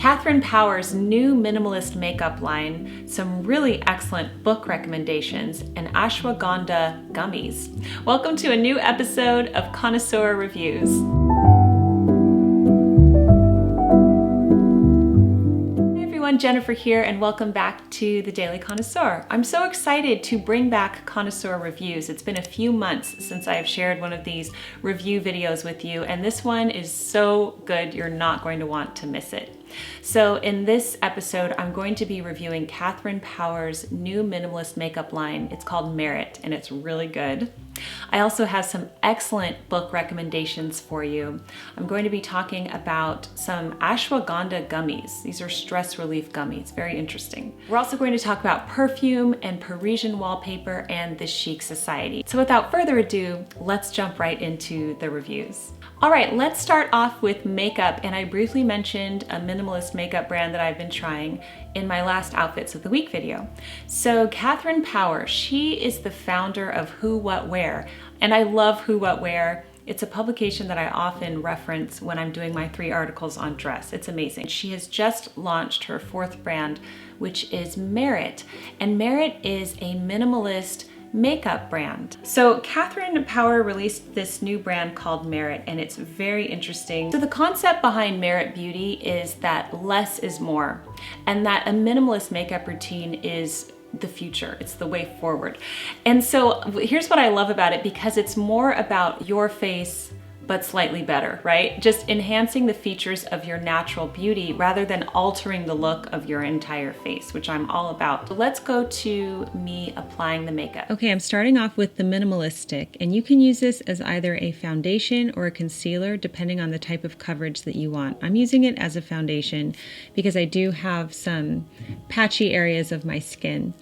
Catherine Power's new minimalist makeup line, some really excellent book recommendations, and Ashwagandha gummies. Welcome to a new episode of Connoisseur Reviews. Jennifer here, and welcome back to the Daily Connoisseur. I'm so excited to bring back Connoisseur Reviews. It's been a few months since I have shared one of these review videos with you, and this one is so good you're not going to want to miss it. So in this episode, I'm going to be reviewing Catherine Power's new minimalist makeup line. It's called Merit, and it's really good. I also have some excellent book recommendations for you. I'm going to be talking about some Ashwagandha gummies. These are stress relief gummies, very interesting. We're also going to talk about perfume and Parisian wallpaper and the Chic Society. So without further ado, let's jump right into the reviews. All right, let's start off with makeup, and I briefly mentioned a minimalist makeup brand that I've been trying in my last Outfits of the Week video. So Catherine Power, she is the founder of Who What Wear, and I love Who What Wear. It's a publication that I often reference when I'm doing my 3 articles on dress. It's amazing. She has just launched her 4th brand, which is Merit, and Merit is a minimalist makeup brand. So Catherine Power released this new brand called Merit, and it's very interesting. So the concept behind Merit Beauty is that less is more, and that a minimalist makeup routine is the future. It's the way forward. And so here's what I love about it, because it's more about your face but slightly better, right? Just enhancing the features of your natural beauty rather than altering the look of your entire face, which I'm all about. So let's go to me applying the makeup. Okay, I'm starting off with the Minimalist stick, and you can use this as either a foundation or a concealer depending on the type of coverage that you want. I'm using it as a foundation because I do have some patchy areas of my skin.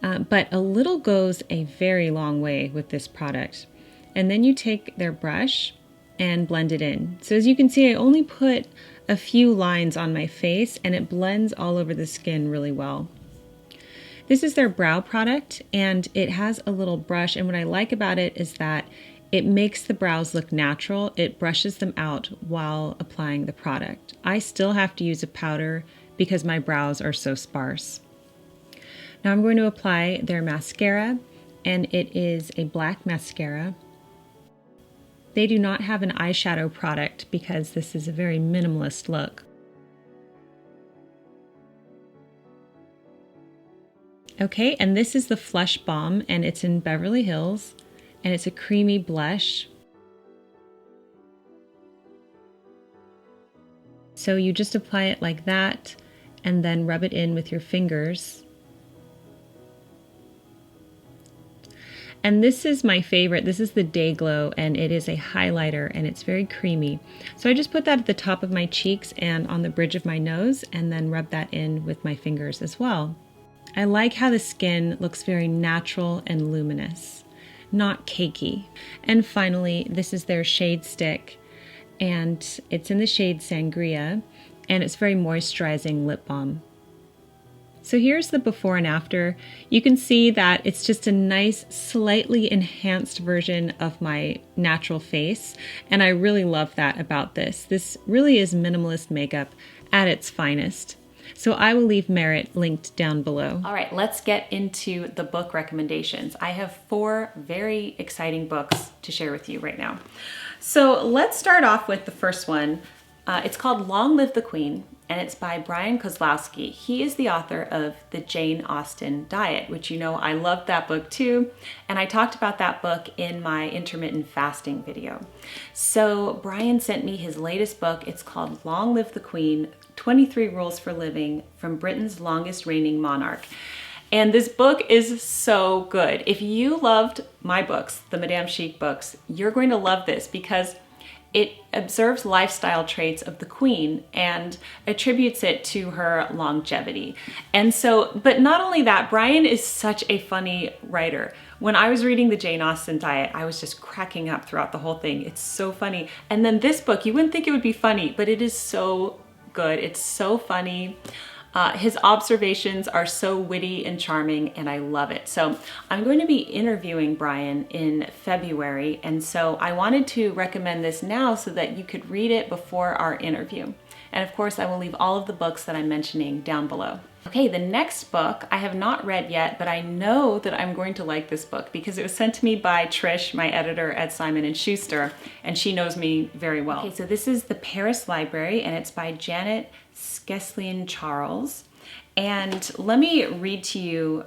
But a little goes a very long way with this product. And then you take their brush and blend it in. So as you can see, I only put a few lines on my face, and it blends all over the skin really well. This is their brow product, and it has a little brush, and what I like about it is that it makes the brows look natural. It brushes them out while applying the product. I still have to use a powder because my brows are so sparse. Now I'm going to apply their mascara, and it is a black mascara. They do not have an eyeshadow product because this is a very minimalist look. Okay, and this is the Flush Balm, and it's in Beverly Hills, and it's a creamy blush. So you just apply it like that, and then rub it in with your fingers. And this is my favorite. This is the Day Glow, and it is a highlighter, and it's very creamy. So I just put that at the top of my cheeks and on the bridge of my nose, and then rub that in with my fingers as well. I like how the skin looks very natural and luminous, not cakey. And finally, this is their shade stick, and it's in the shade Sangria, and it's very moisturizing lip balm. So here's the before and after. You can see that it's just a nice, slightly enhanced version of my natural face, and I really love that about this. This really is minimalist makeup at its finest. So I will leave Merit linked down below. All right, let's get into the book recommendations. I have 4 very exciting books to share with you right now. So let's start off with the first one. It's called Long Live the Queen, and it's by Brian Kozlowski. He is the author of The Jane Austen Diet, which you know I loved that book too, and I talked about that book in my intermittent fasting video. So Brian sent me his latest book. It's called Long Live the Queen, 23 Rules for Living from Britain's Longest Reigning Monarch. And this book is so good. If you loved my books, the Madame Chic books, you're going to love this because it observes lifestyle traits of the queen and attributes it to her longevity. And so, but not only that, Brian is such a funny writer. When I was reading the Jane Austen Diet, I was just cracking up throughout the whole thing. It's so funny. And then this book, you wouldn't think it would be funny, but it is so good. It's so funny. His observations are so witty and charming, and I love it. So I'm going to be interviewing Brian in February, and so I wanted to recommend this now so that you could read it before our interview. And of course, I will leave all of the books that I'm mentioning down below. Okay, the next book I have not read yet, but I know that I'm going to like this book because it was sent to me by Trish, my editor at Simon & Schuster, and she knows me very well. Okay, so this is The Paris Library, and it's by Janet Skeslien-Charles. And let me read to you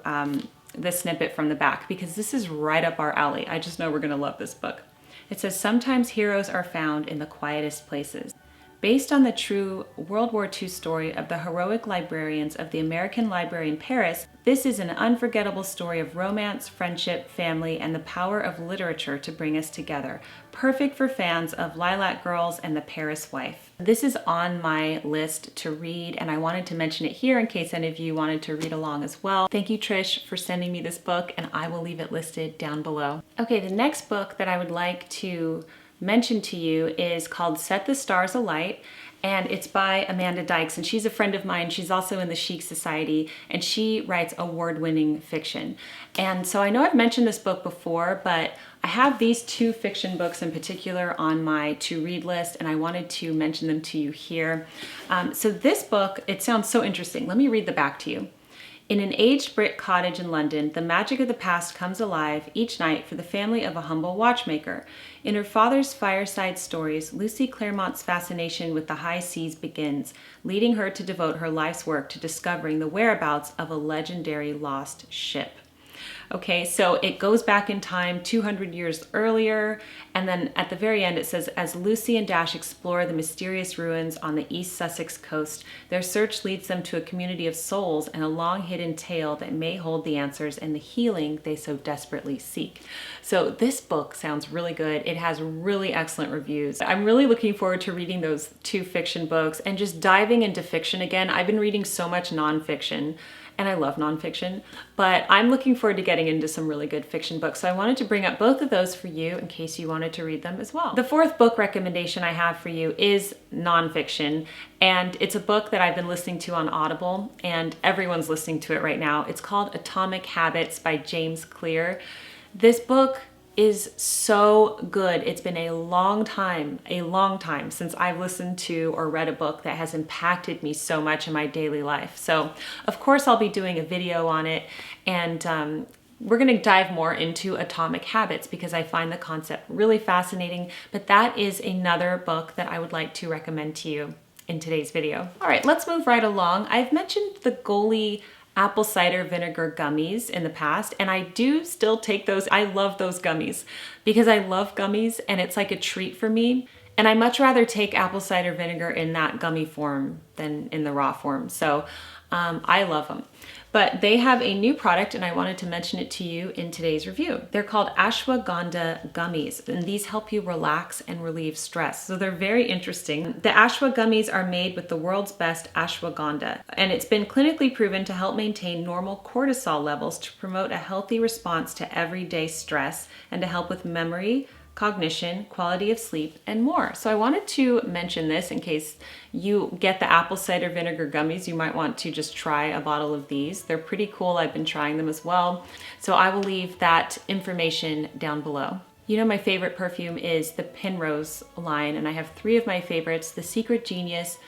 the snippet from the back because this is right up our alley. I just know we're gonna love this book. It says, "Sometimes heroes are found in the quietest places." Based on the true World War II story of the heroic librarians of the American Library in Paris, this is an unforgettable story of romance, friendship, family, and the power of literature to bring us together. Perfect for fans of Lilac Girls and The Paris Wife. This is on my list to read, and I wanted to mention it here in case any of you wanted to read along as well. Thank you, Trish, for sending me this book, and I will leave it listed down below. Okay, the next book that I would like to mention to you is called Set the Stars Alight, and it's by Amanda Dykes, and she's a friend of mine. She's also in the Chic Society, and she writes award-winning fiction. And so I know I've mentioned this book before, but I have these two fiction books in particular on my to-read list, and I wanted to mention them to you here. So this book, it sounds so interesting. Let me read the back to you. In an aged brick cottage in London, the magic of the past comes alive each night for the family of a humble watchmaker. In her father's fireside stories, Lucy Claremont's fascination with the high seas begins, leading her to devote her life's work to discovering the whereabouts of a legendary lost ship. Okay, so it goes back in time 200 years earlier, and then at the very end it says, as Lucy and Dash explore the mysterious ruins on the East Sussex coast, their search leads them to a community of souls and a long hidden tale that may hold the answers and the healing they so desperately seek. So this book sounds really good. It has really excellent reviews. I'm really looking forward to reading those two fiction books and just diving into fiction again. I've been reading so much nonfiction, and I love nonfiction, but I'm looking forward to getting into some really good fiction books. So I wanted to bring up both of those for you in case you wanted to read them as well. The fourth book recommendation I have for you is nonfiction, and it's a book that I've been listening to on Audible, and everyone's listening to it right now. It's called Atomic Habits by James Clear. This book is so good. It's been a long time since I've listened to or read a book that has impacted me so much in my daily life. So of course I'll be doing a video on it, and we're gonna dive more into Atomic Habits because I find the concept really fascinating, but that is another book that I would like to recommend to you in today's video. All right, let's move right along. I've mentioned the Goli apple cider vinegar gummies in the past, and I do still take those. I love those gummies because I love gummies and it's like a treat for me. And I much rather take apple cider vinegar in that gummy form than in the raw form. So I love them. But they have a new product and I wanted to mention it to you in today's review. They're called Ashwagandha gummies, and these help you relax and relieve stress. So they're very interesting. The Ashwa gummies are made with the world's best ashwagandha, and it's been clinically proven to help maintain normal cortisol levels to promote a healthy response to everyday stress and to help with memory, cognition, quality of sleep, and more. So I wanted to mention this in case you get the apple cider vinegar gummies. You might want to just try a bottle of these. They're pretty cool. I've been trying them as well. So I will leave that information down below. You know, my favorite perfume is the Pinrose line, and I have three of my favorites: the Secret Genius,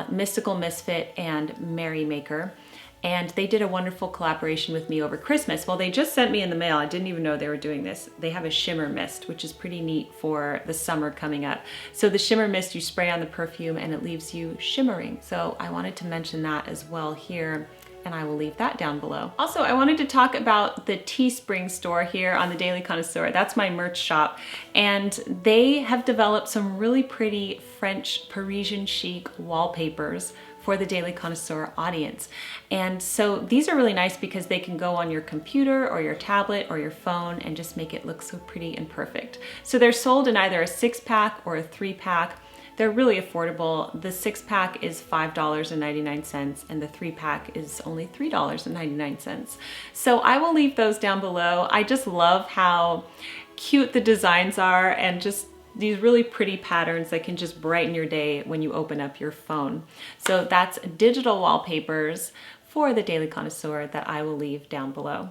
Mystical Misfit, and Merrymaker. And they did a wonderful collaboration with me over Christmas. Well, they just sent me in the mail. I didn't even know they were doing this. They have a shimmer mist, which is pretty neat for the summer coming up. So the shimmer mist, you spray on the perfume and it leaves you shimmering. So I wanted to mention that as well here, and I will leave that down below. Also, I wanted to talk about the Teespring store here on the Daily Connoisseur. That's my merch shop. And they have developed some really pretty French Parisian chic wallpapers for the Daily Connoisseur audience. And so these are really nice because they can go on your computer or your tablet or your phone and just make it look so pretty and perfect. So they're sold in either a 6-pack or a 3-pack. They're really affordable. The 6-pack is $5.99 and the 3-pack is only $3.99. So I will leave those down below. I just love how cute the designs are and just these really pretty patterns that can just brighten your day when you open up your phone. So that's digital wallpapers for the Daily Connoisseur that I will leave down below.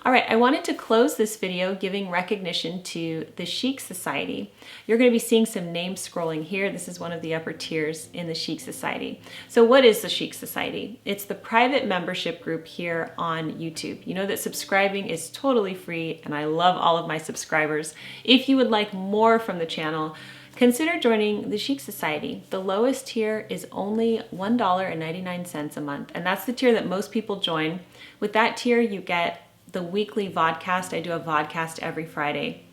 All right, I wanted to close this video giving recognition to the Chic Society. You're going to be seeing some name scrolling here. This is one of the upper tiers in the Chic Society. So what is the Chic Society? It's the private membership group here on YouTube. You know that subscribing is totally free, and I love all of my subscribers. If you would like more from the channel, consider joining the Chic Society. The lowest tier is only $1.99 a month, and that's the tier that most people join. With that tier, you get the weekly vodcast. I do a vodcast every Friday.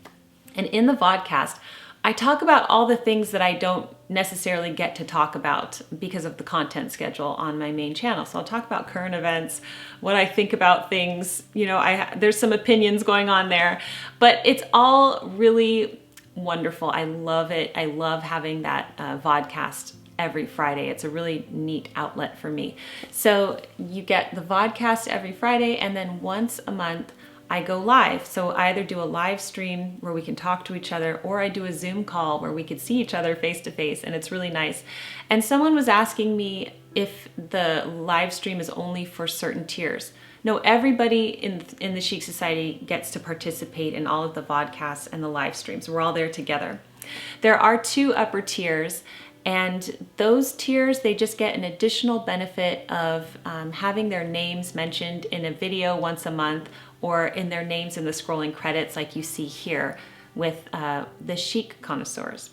And in the vodcast, I talk about all the things that I don't necessarily get to talk about because of the content schedule on my main channel. So I'll talk about current events, what I think about things, you know, there's some opinions going on there, but it's all really wonderful. I love it. I love having that vodcast every Friday. It's a really neat outlet for me. So you get the vodcast every Friday, and then once a month I go live. So I either do a live stream where we can talk to each other, or I do a Zoom call where we could see each other face to face, and it's really nice. And someone was asking me if the live stream is only for certain tiers. No, everybody in the Chic Society gets to participate in all of the vodcasts and the live streams. We're all there together. There are 2 upper tiers, and those tiers, they just get an additional benefit of having their names mentioned in a video once a month, or in their names in the scrolling credits like you see here with the Chic connoisseurs.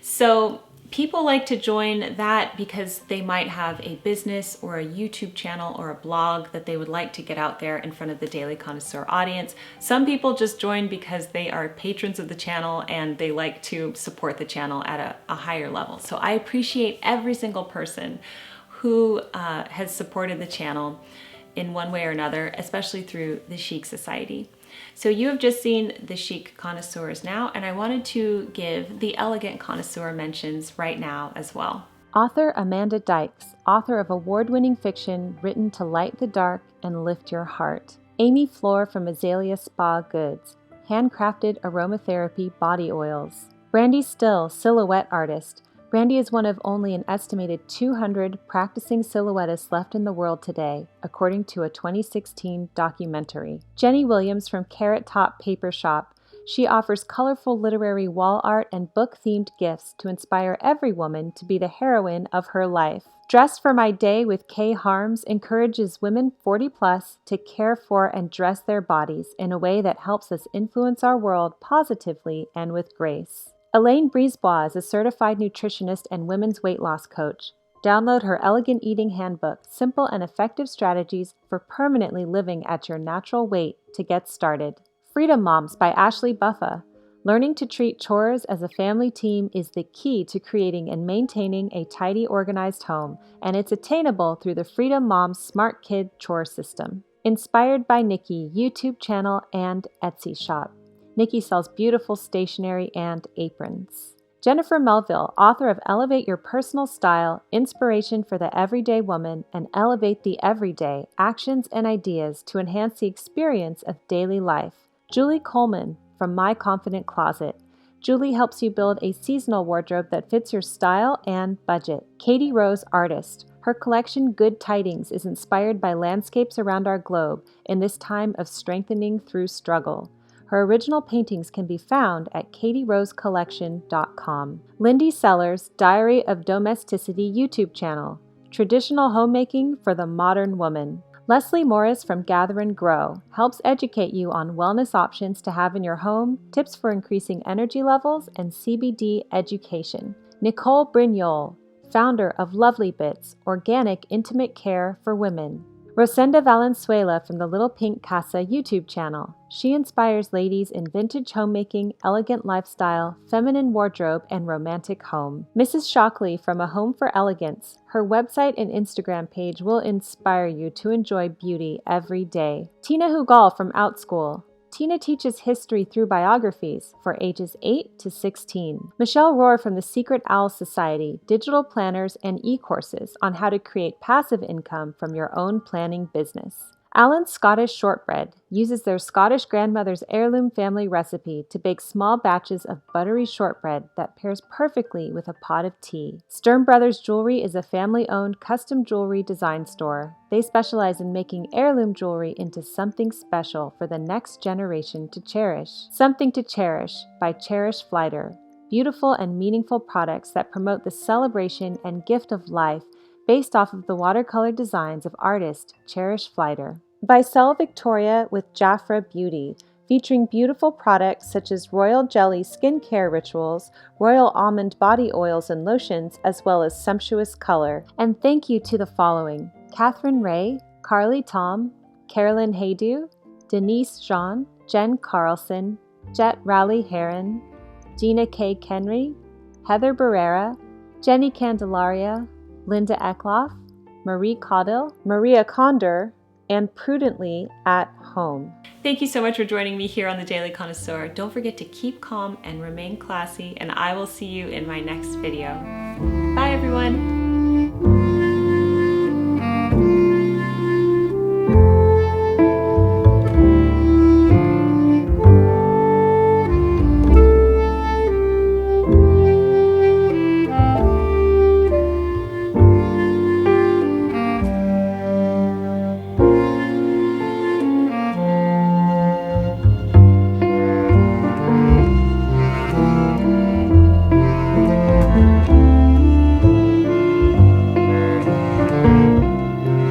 So people like to join that because they might have a business or a YouTube channel or a blog that they would like to get out there in front of the Daily Connoisseur audience. Some people just join because they are patrons of the channel and they like to support the channel at a higher level. So I appreciate every single person who has supported the channel in one way or another, especially through the Chic Society. So you have just seen the Chic connoisseurs now, and I wanted to give the elegant connoisseur mentions right now as well. Author Amanda Dykes, author of award-winning fiction written to light the dark and lift your heart. Amy Floor from Azalea Spa Goods, handcrafted aromatherapy body oils. Brandy Still, silhouette artist. Brandy is one of only an estimated 200 practicing silhouettists left in the world today, according to a 2016 documentary. Jenny Williams from Carrot Top Paper Shop. She offers colorful literary wall art and book-themed gifts to inspire every woman to be the heroine of her life. Dress for My Day with Kay Harms encourages women 40+ to care for and dress their bodies in a way that helps us influence our world positively and with grace. Elaine Brisebois is a certified nutritionist and women's weight loss coach. Download her Elegant Eating Handbook, Simple and Effective Strategies for Permanently Living at Your Natural Weight to get started. Freedom Moms by Ashley Buffa. Learning to treat chores as a family team is the key to creating and maintaining a tidy, organized home, and it's attainable through the Freedom Moms Smart Kid Chore System. Inspired by Nikki, YouTube channel and Etsy shop. Nikki sells beautiful stationery and aprons. Jennifer Melville, author of Elevate Your Personal Style, Inspiration for the Everyday Woman, and Elevate the Everyday, Actions and Ideas to Enhance the Experience of Daily Life. Julie Coleman, from My Confident Closet. Julie helps you build a seasonal wardrobe that fits your style and budget. Katie Rose, artist. Her collection, Good Tidings, is inspired by landscapes around our globe in this time of strengthening through struggle. Her original paintings can be found at katierosecollection.com. Lindy Sellers, Diary of Domesticity YouTube channel. Traditional homemaking for the modern woman. Leslie Morris from Gather and Grow helps educate you on wellness options to have in your home, tips for increasing energy levels, and CBD education. Nicole Brignol, founder of Lovely Bits, organic intimate care for women. Rosenda Valenzuela from the Little Pink Casa YouTube channel. She inspires ladies in vintage homemaking, elegant lifestyle, feminine wardrobe, and romantic home. Mrs. Shockley from A Home for Elegance. Her website and Instagram page will inspire you to enjoy beauty every day. Tina Hugal from Outschool. Tina teaches history through biographies for ages 8 to 16. Michelle Rohr from the Secret Owl Society, digital planners and e-courses on how to create passive income from your own planning business. Alan's Scottish Shortbread uses their Scottish grandmother's heirloom family recipe to bake small batches of buttery shortbread that pairs perfectly with a pot of tea. Sturm Brothers Jewelry is a family-owned custom jewelry design store. They specialize in making heirloom jewelry into something special for the next generation to cherish. Something to Cherish by Cherish Flighter. Beautiful and meaningful products that promote the celebration and gift of life based off of the watercolor designs of artist Cherish Flighter. By Cell Victoria with Jafra Beauty, featuring beautiful products such as Royal Jelly skincare rituals, Royal Almond body oils and lotions, as well as sumptuous color. And thank you to the following: Catherine Ray, Carly Tom, Carolyn Haydu, Denise Jean, Jen Carlson, Jet Rowley Heron, Gina K. Kenry, Heather Barrera, Jenny Candelaria, Linda Eckloff, Marie Caudill, Maria Condor, and Prudently at Home. Thank you so much for joining me here on the Daily Connoisseur. Don't forget to keep calm and remain classy, and I will see you in my next video. Bye everyone!